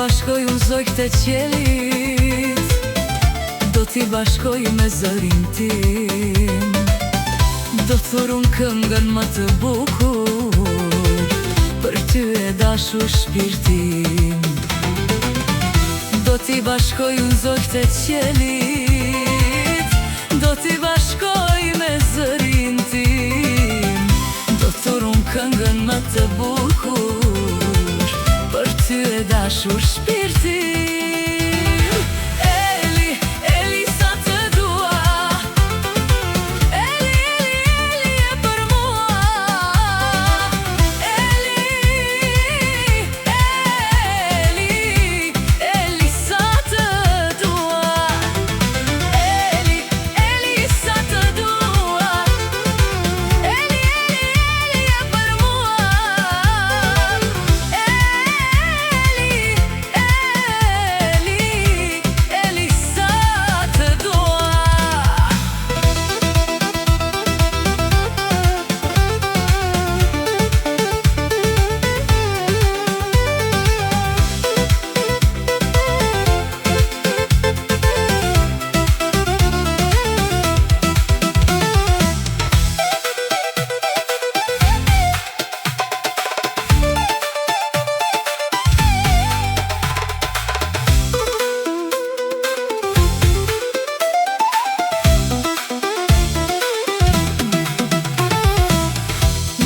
bashkoj unë zojtë e qelit, do t'i bashkoj me zërin tim, do thurun këngën më të bukur, për ty e dashur shpirtim. Do t'i bashkoj unë zojtë e qelit, do t'i bashkoj me zërin tim, do thurun këngën më të bukur, për ty e dashur shpirtim. Eli, Eli, sa të dua, Eli, Eli, Eli e për mua. Eli, Eli, Eli, sa të dua, Eli, Eli, sa të dua, Eli, Eli, Eli e për mua.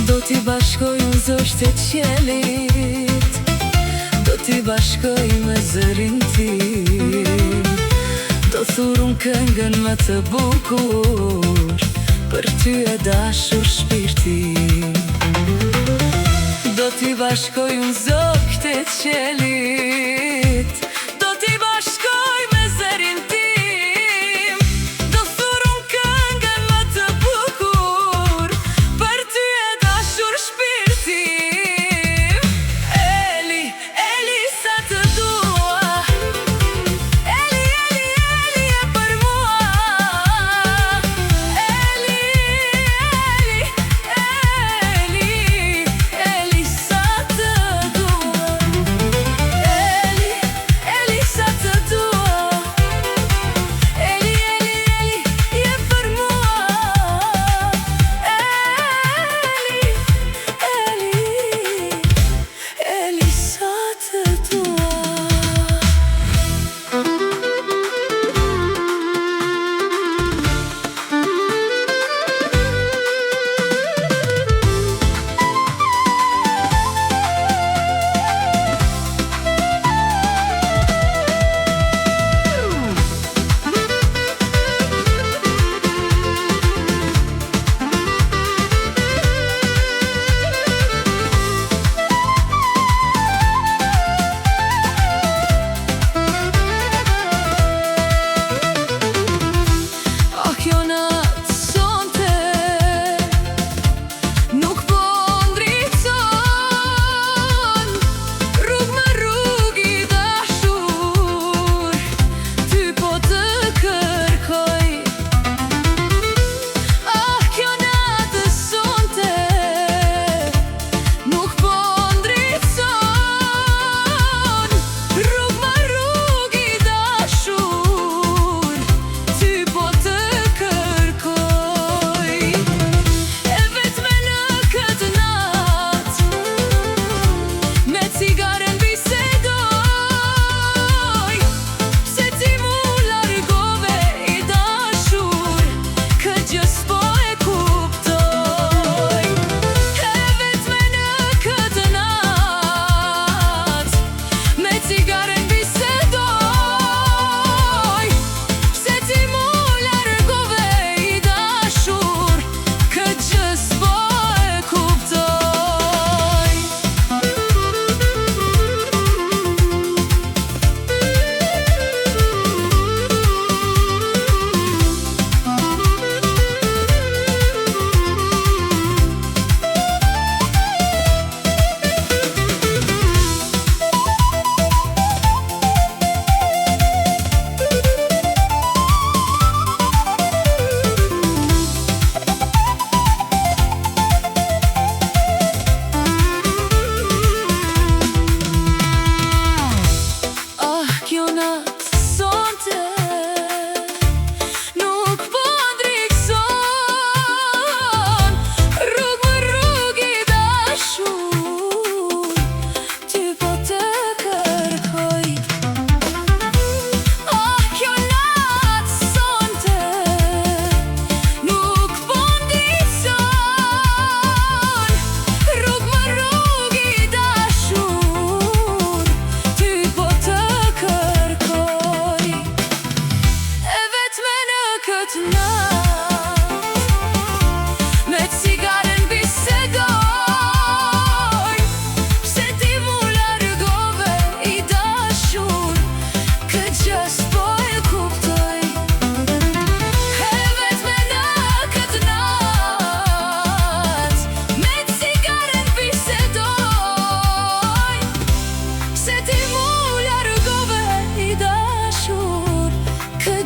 Do t'i bashkoj unë zosht e qelit, do t'i bashkoj me zërin tim, do thurun këngën më të bukur, për ty e dashur shpirtim. Do t'i bashkoj unë zosht e qelit, do t'i bashkoj me zërin tim, do thurun këngën më të bukur, për ty e dashur shpirtim. Eli, Eli, sa të dua, Eli, Eli, Eli e për mua. Eli, Eli, Eli, Eli, sa të dua, Eli,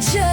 që